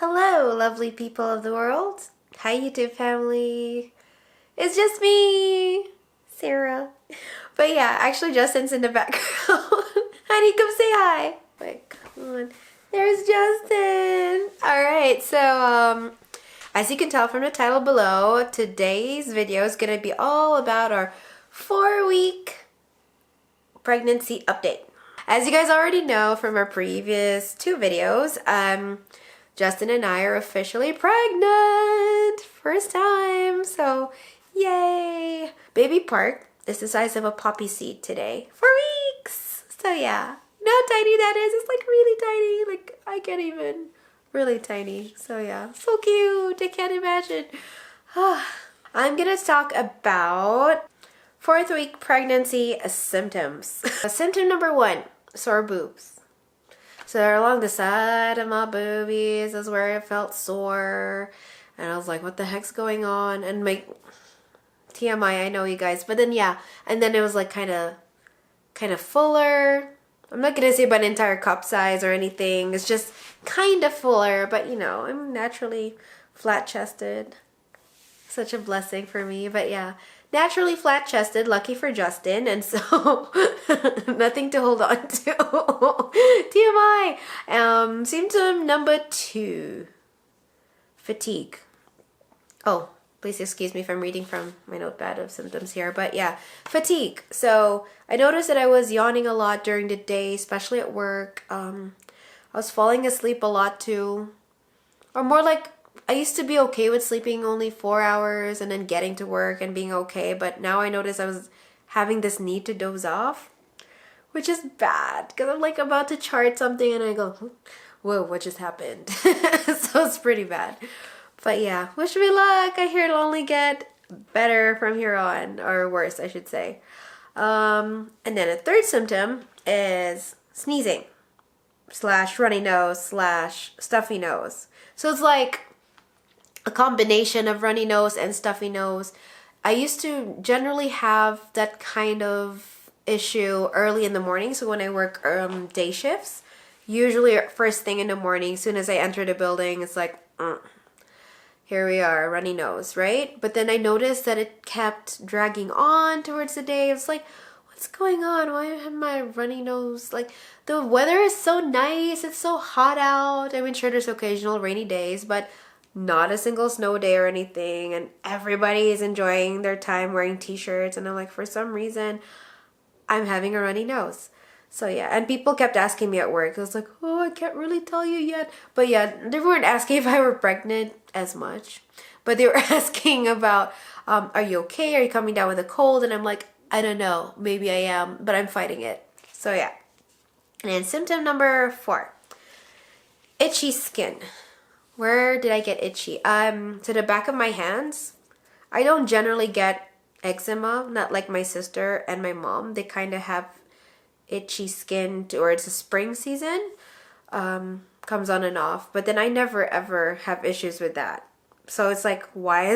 Hello, lovely people of the world. Hi, YouTube family. It's just me, Sarah. But yeah, actually Justin's in the background. Honey, come say hi. Wait, come on. There's Justin. Alright, so as you can tell from the title below, today's video is going to be all about our 4-week pregnancy update. As you guys already know from our previous 2 videos, Justin and I are officially pregnant! First time! So, yay! Baby Park is the size of a poppy seed today. 4 weeks! So yeah. You know how tiny that is? It's like really tiny. Like, I can't even. Really tiny. So yeah. So cute! I can't imagine. I'm gonna talk about 4th week pregnancy symptoms. Symptom number 1, sore boobs. So they're along the side of my boobies is where it felt sore. And I was like, what the heck's going on? And my TMI, I know you guys. But then yeah, and then it was like kind of fuller. I'm not going to say about an entire cup size or anything. It's just kind of fuller. But you know, I'm naturally flat-chested. Such a blessing for me. But yeah, naturally flat-chested, lucky for Justin, and so nothing to hold on to. TMI. Symptom number 2, fatigue. Oh, please excuse me if I'm reading from my notepad of symptoms here, but yeah, fatigue. So I noticed that I was yawning a lot during the day, especially at work. I was falling asleep a lot too, or more like I used to be okay with sleeping only 4 hours and then getting to work and being okay, but now I noticed I was having this need to doze off, which is bad because I'm like about to chart something and I go, whoa, what just happened? So it's pretty bad. But yeah, wish me luck. I hear it'll only get better from here on, or worse, I should say. And then a 3rd symptom is sneezing / runny nose / stuffy nose. So it's like a combination of runny nose and stuffy nose. I used to generally have that kind of issue early in the morning. So when I work day shifts, usually first thing in the morning, as soon as I enter the building, it's like, here we are, runny nose, right? But then I noticed that it kept dragging on towards the day. It's like, what's going on? Why am I runny nose? Like, the weather is so nice. It's so hot out. I mean, sure, there's occasional rainy days, but not a single snow day or anything, and everybody is enjoying their time wearing t-shirts, and I'm like, for some reason I'm having a runny nose. So yeah, and people kept asking me at work. I was like, oh, I can't really tell you yet. But yeah, they weren't asking if I were pregnant as much, but they were asking about, are you okay? Are you coming down with a cold? And I'm like, I don't know, maybe I am, but I'm fighting it. So yeah. And then symptom number 4, itchy skin. Where did I get itchy? To the back of my hands. I don't generally get eczema, not like my sister and my mom. They kind of have itchy skin towards the spring season. Comes on and off. But then I never ever have issues with that. So it's like, why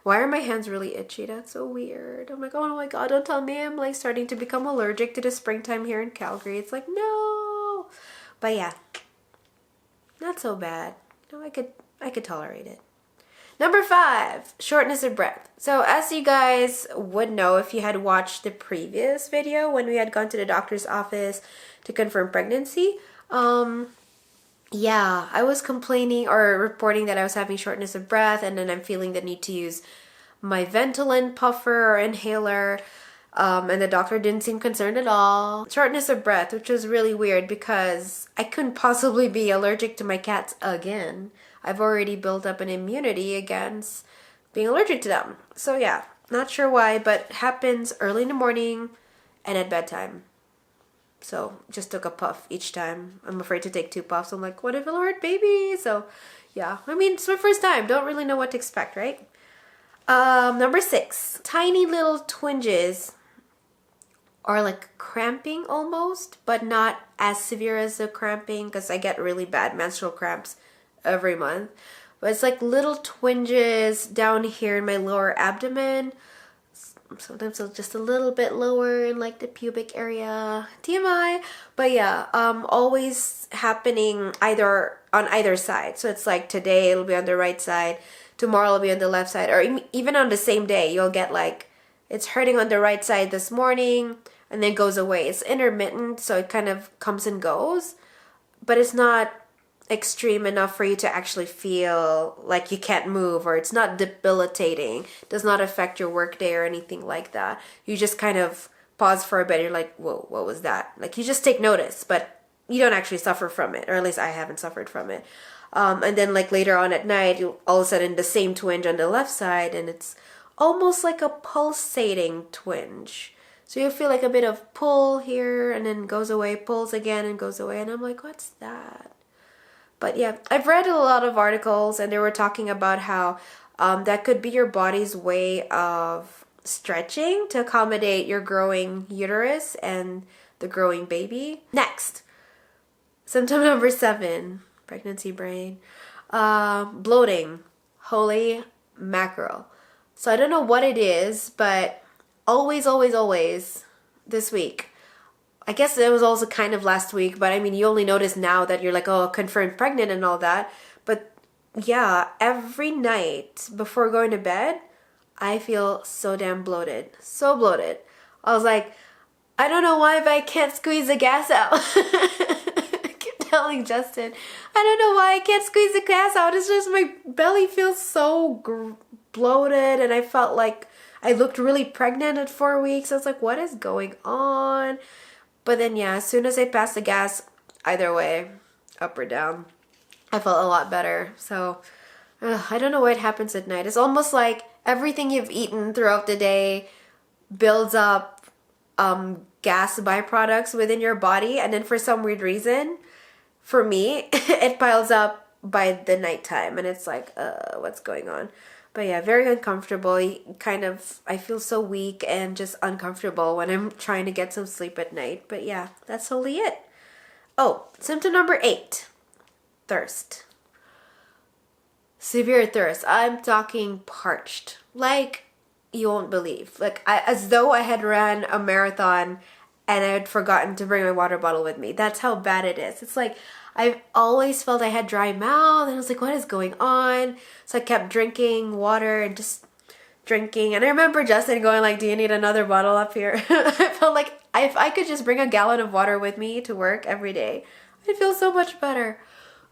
are my hands really itchy? That's so weird. I'm like, oh my god, don't tell me I'm like starting to become allergic to the springtime here in Calgary. It's like, no. But yeah, not so bad. No, I could tolerate it. Number 5, shortness of breath. So as you guys would know if you had watched the previous video when we had gone to the doctor's office to confirm pregnancy, yeah, I was complaining or reporting that I was having shortness of breath, and then I'm feeling the need to use my Ventolin puffer or inhaler. And the doctor didn't seem concerned at all. Shortness of breath, which was really weird because I couldn't possibly be allergic to my cats again. I've already built up an immunity against being allergic to them. So yeah, not sure why, but happens early in the morning and at bedtime. So just took a puff each time. I'm afraid to take 2 puffs. I'm like, what if it'll hurt baby? So yeah, I mean, it's my first time. Don't really know what to expect, right? Number 6, tiny little twinges. Or like cramping almost, but not as severe as the cramping because I get really bad menstrual cramps every month. But it's like little twinges down here in my lower abdomen. Sometimes it's just a little bit lower in like the pubic area. TMI. But yeah, always happening either on either side. So it's like today it'll be on the right side, tomorrow it'll be on the left side, or even on the same day you'll get like it's hurting on the right side this morning and then goes away. It's intermittent, so it kind of comes and goes, but it's not extreme enough for you to actually feel like you can't move, or it's not debilitating, does not affect your work day or anything like that. You just kind of pause for a bit, you're like, whoa, what was that? Like you just take notice, but you don't actually suffer from it, or at least I haven't suffered from it. And then like later on at night, you all of a sudden the same twinge on the left side, and it's almost like a pulsating twinge. So you'll feel like a bit of pull here, and then goes away, pulls again and goes away, and I'm like, what's that? But yeah, I've read a lot of articles, and they were talking about how that could be your body's way of stretching to accommodate your growing uterus and the growing baby. Next, symptom number 7, pregnancy brain, bloating. Holy mackerel. So I don't know what it is, but always this week. I guess it was also kind of last week, but I mean, you only notice now that you're like, oh, confirmed pregnant and all that. But yeah, every night before going to bed, I feel so damn bloated. So bloated. I was like, I don't know why, but I can't squeeze the gas out. I keep telling Justin, I don't know why I can't squeeze the gas out. It's just my belly feels so bloated, and I felt like I looked really pregnant at 4 weeks. I was like, what is going on? But then yeah, as soon as I passed the gas, either way, up or down, I felt a lot better. So I don't know what happens at night. It's almost like everything you've eaten throughout the day builds up gas byproducts within your body, and then for some weird reason, for me, it piles up by the nighttime, and it's like, what's going on? But yeah, very uncomfortable. I feel so weak and just uncomfortable when I'm trying to get some sleep at night. But yeah, that's totally it. Oh, symptom number 8, thirst. Severe thirst. I'm talking parched. Like, you won't believe. Like, as though I had ran a marathon and I had forgotten to bring my water bottle with me. That's how bad it is. It's like, I've always felt I had dry mouth, and I was like, what is going on? So I kept drinking water and just drinking. And I remember Justin going like, do you need another bottle up here? I felt like if I could just bring a gallon of water with me to work every day, I'd feel so much better.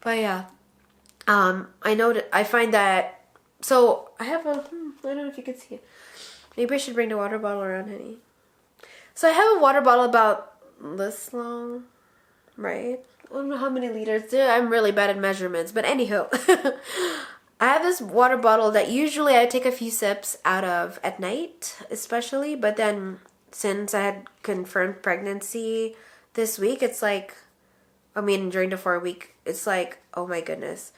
But yeah, I find that, so I have I don't know if you can see it. Maybe I should bring the water bottle around, honey. So I have a water bottle about this long, right? I don't know how many liters. I'm really bad at measurements, but anywho, I have this water bottle that usually I take a few sips out of at night, especially, but then since I had confirmed pregnancy this week, it's like, during the 4 week, it's like, oh my goodness.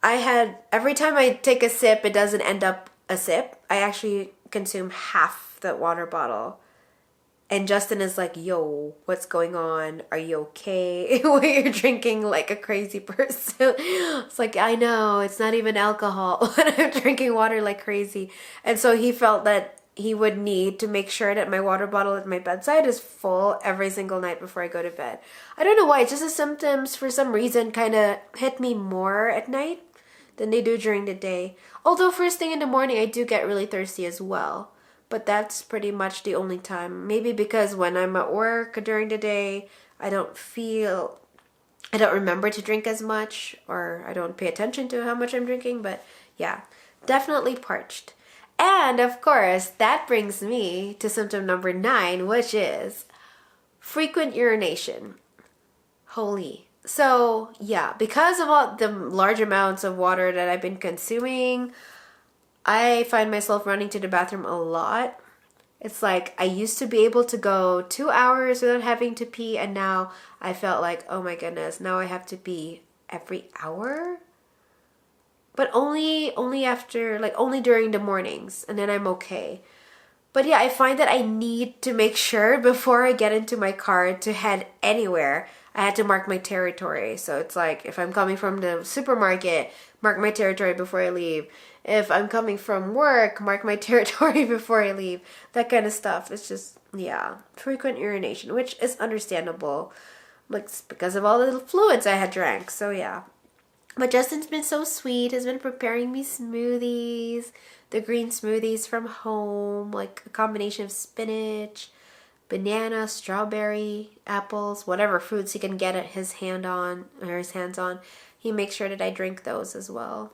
Every time I take a sip, it doesn't end up a sip. I actually consume half that water bottle. And Justin is like, yo, what's going on? Are you okay? You're drinking like a crazy person. It's like, I know, it's not even alcohol, but I'm drinking water like crazy. And so he felt that he would need to make sure that my water bottle at my bedside is full every single night before I go to bed. I don't know why, it's just the symptoms for some reason kind of hit me more at night than they do during the day. Although first thing in the morning, I do get really thirsty as well. But that's pretty much the only time. Maybe because when I'm at work during the day, I don't remember to drink as much, or I don't pay attention to how much I'm drinking. But yeah, definitely parched. And of course, that brings me to symptom number 9, which is frequent urination. Holy. So yeah, because of all the large amounts of water that I've been consuming, I find myself running to the bathroom a lot. It's like I used to be able to go 2 hours without having to pee, and now I felt like, oh my goodness, now I have to pee every hour? But only during the mornings, and then I'm okay. But yeah, I find that I need to make sure before I get into my car to head anywhere, I had to mark my territory. So it's like, if I'm coming from the supermarket, mark my territory before I leave. If I'm coming from work, mark my territory before I leave. That kind of stuff. It's just, yeah, frequent urination, which is understandable. Like, because of all the fluids I had drank. So yeah. But Justin's been so sweet. He's been preparing me smoothies, the green smoothies from home, like a combination of spinach, banana, strawberry, apples, whatever fruits he can get his hands on. He makes sure that I drink those as well.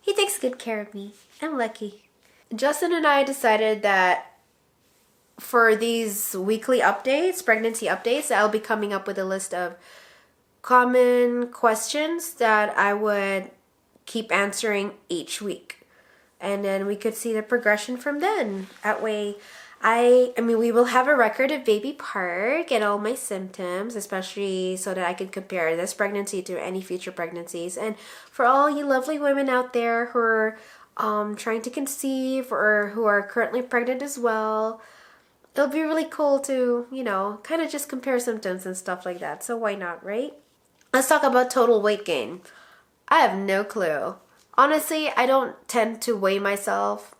He takes good care of me. I'm lucky. Justin and I decided that for these weekly updates, pregnancy updates, I'll be coming up with a list of common questions that I would keep answering each week. And then we could see the progression from then. That way, we will have a record of baby Park and all my symptoms, especially so that I can compare this pregnancy to any future pregnancies. And for all you lovely women out there who are trying to conceive or who are currently pregnant as well, it'll be really cool to, kind of just compare symptoms and stuff like that. So why not, right? Let's talk about total weight gain. I have no clue. Honestly, I don't tend to weigh myself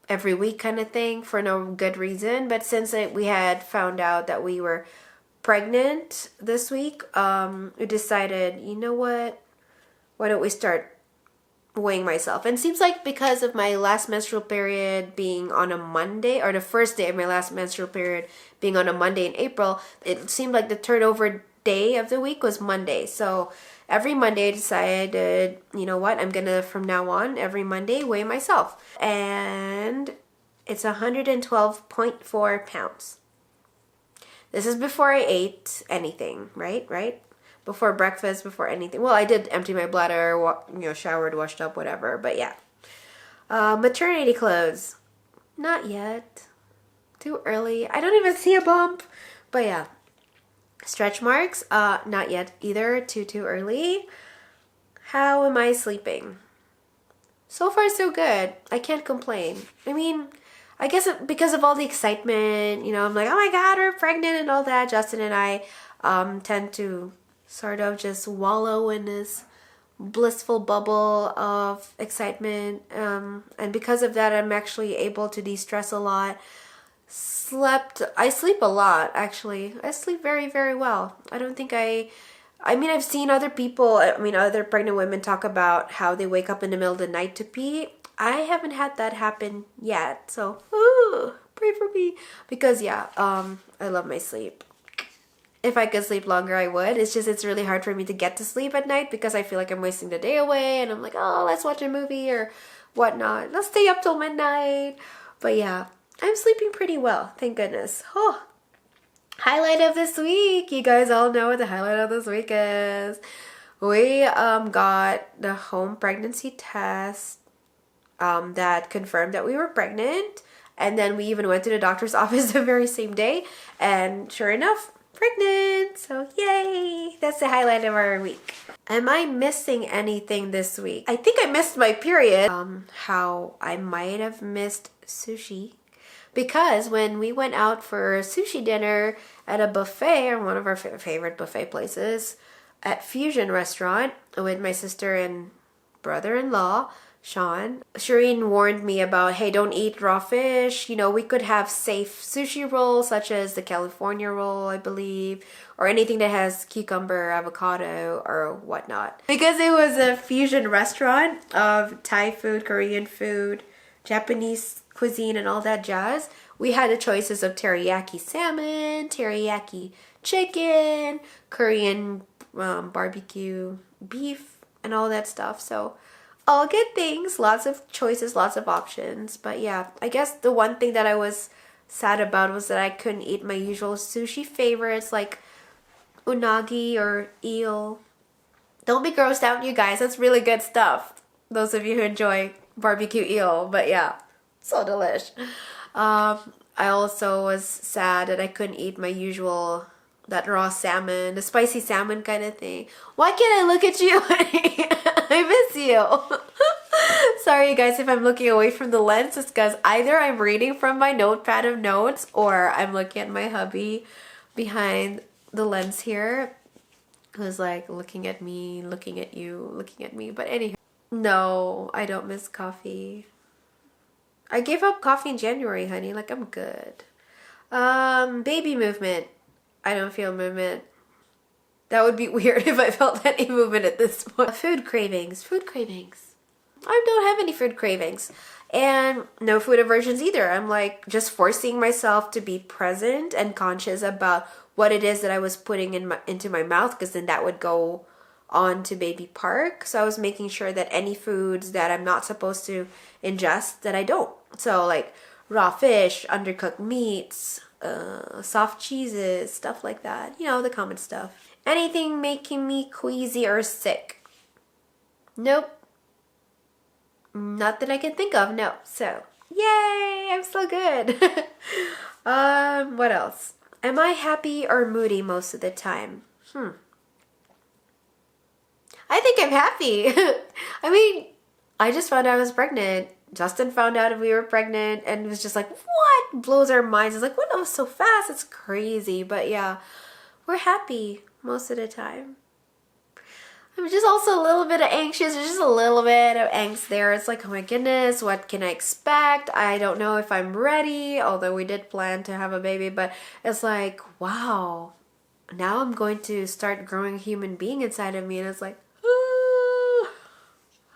every week kind of thing for no good reason. But since we had found out that we were pregnant this week, we decided, you know what? Why don't we start weighing myself? And it seems like because of my last menstrual period being on a Monday, or the first day of my last menstrual period being on a Monday in April, it seemed like the turnover day of the week was Monday. So every Monday I decided, you know what, I'm gonna from now on every Monday weigh myself. And it's 112.4 pounds. This is before I ate anything, right? Before breakfast, before anything. Well, I did empty my bladder, showered, washed up, whatever, but yeah. Maternity clothes. Not yet. Too early. I don't even see a bump. But yeah. Stretch marks. Not yet either. Too early. How am I sleeping? So far, so good. I can't complain. I guess because of all the excitement, I'm like, oh my God, we're pregnant and all that. Justin and I tend to sort of just wallow in this blissful bubble of excitement. And because of that, I'm actually able to de-stress a lot. I sleep a lot, actually. I sleep very, very well. I've seen other people, other pregnant women talk about how they wake up in the middle of the night to pee. I haven't had that happen yet. So, pray for me. Because, I love my sleep. If I could sleep longer, I would. It's really hard for me to get to sleep at night because I feel like I'm wasting the day away. And I'm like, oh, let's watch a movie or whatnot. Let's stay up till midnight. But yeah, I'm sleeping pretty well. Thank goodness. Oh, highlight of this week. You guys all know what the highlight of this week is. We got the home pregnancy test that confirmed that we were pregnant. And then we even went to the doctor's office the very same day. And sure enough, pregnant. So yay. That's the highlight of our week. Am I missing anything this week? I think I missed my period. How I might have missed sushi. Because when we went out for sushi dinner at a buffet, or one of our favorite buffet places, at Fusion Restaurant with my sister and brother-in-law, Sean, Shireen warned me about, hey, don't eat raw fish. We could have safe sushi rolls, such as the California roll, I believe, or anything that has cucumber, avocado, or whatnot. Because it was a fusion restaurant of Thai food, Korean food, Japanese cuisine, and all that jazz, we had the choices of teriyaki salmon, teriyaki chicken, Korean barbecue beef, and all that stuff. So all good things, lots of choices, lots of options. But yeah, I guess the one thing that I was sad about was that I couldn't eat my usual sushi favorites like unagi or eel. Don't be grossed out, you guys. That's really good stuff. Those of you who enjoy barbecue eel. But yeah, so delish. I also was sad that I couldn't eat my usual, that raw salmon, the spicy salmon kind of thing. Why can't I look at you? I miss you. Sorry, you guys, if I'm looking away from the lens, it's because either I'm reading from my notepad of notes or I'm looking at my hubby behind the lens here, who's like looking at me, looking at you, looking at me. But anyhow, no, I don't miss coffee. I gave up coffee in January, honey. Like, I'm good. Baby movement. I don't feel movement. That would be weird if I felt any movement at this point. Food cravings. Food cravings. I don't have any food cravings. And no food aversions either. I'm like just forcing myself to be present and conscious about what it is that I was putting into my mouth, because then that would go on to baby park. So I was making sure that any foods that I'm not supposed to ingest, that I don't. So like raw fish, undercooked meats, soft cheeses, stuff like that. You know, the common stuff. Anything making me queasy or sick? Nope. Not that I can think of, no. So, yay! I'm so good. What else? Am I happy or moody most of the time? I think I'm happy. I mean, I just found out I was pregnant. Justin found out we were pregnant and was just like, what? Blows our minds. It's like, what? That was so fast. It's crazy. But yeah, we're happy most of the time. I'm just also a little bit anxious. There's just a little bit of angst there. It's like, oh my goodness, what can I expect? I don't know if I'm ready, although we did plan to have a baby, but it's like, wow, now I'm going to start growing a human being inside of me. And it's like,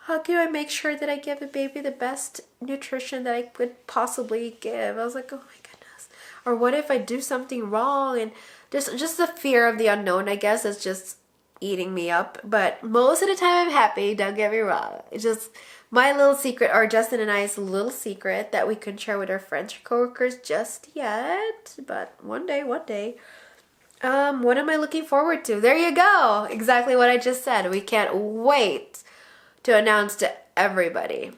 how can I make sure that I give a baby the best nutrition that I could possibly give? I was like, oh my goodness. Or what if I do something wrong? And just the fear of the unknown, I guess, is just eating me up. But most of the time I'm happy, don't get me wrong. It's just my little secret, or Justin and I's little secret, that we couldn't share with our friends or coworkers just yet. But one day. What am I looking forward to? There you go. Exactly what I just said. We can't wait to announce to everybody.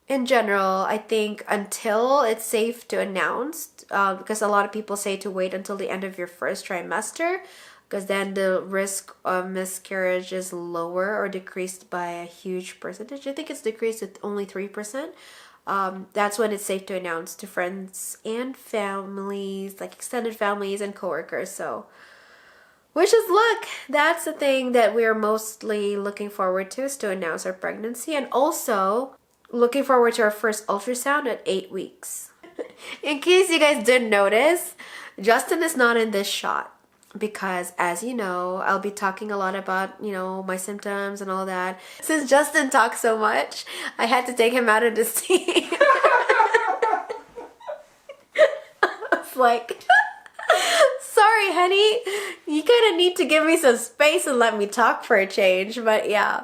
In general, I think until it's safe to announce, because a lot of people say to wait until the end of your first trimester, because then the risk of miscarriage is lower or decreased by a huge percentage. I think it's decreased with only 3%. That's when it's safe to announce to friends and families, like extended families and coworkers. So wish us luck. That's the thing that we're mostly looking forward to, is to announce our pregnancy, and also looking forward to our first ultrasound at 8 weeks. In case you guys didn't notice, Justin is not in this shot. Because, as you know, I'll be talking a lot about, you know, my symptoms and all that. Since Justin talks so much, I had to take him out of the scene. I was like, sorry, honey. You kind of need to give me some space and let me talk for a change. But yeah.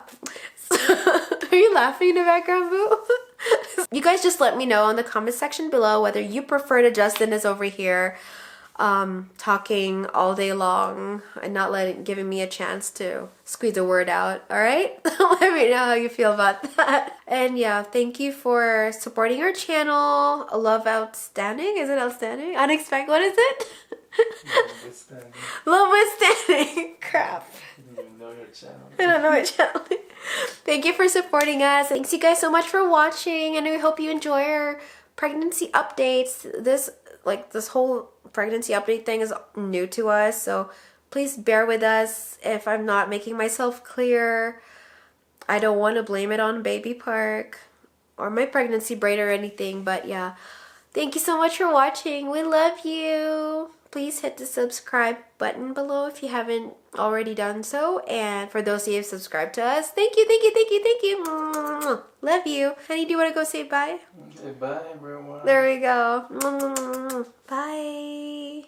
Are you laughing in the background, boo? You guys just let me know in the comment section below whether you prefer that Justin is over here talking all day long and not giving me a chance to squeeze a word out. All right. Let me know how you feel about that. And yeah, thank you for supporting our channel. Love outstanding. Is it outstanding? Unexpected. What is it? Love withstanding. Love withstanding. Crap. You don't even know your channel. I don't know my channel. Thank you for supporting us. Thanks you guys so much for watching, and we hope you enjoy our pregnancy updates. This whole pregnancy update thing is new to us, so please bear with us if I'm not making myself clear. I don't want to blame it on baby park or my pregnancy braid or anything, but yeah. Thank you so much for watching. We love you. Please hit the subscribe button below if you haven't already done so. And for those of you who have subscribed to us, thank you, thank you, thank you, thank you. Love you. Honey, do you want to go say bye? Say bye, everyone. There we go. Bye.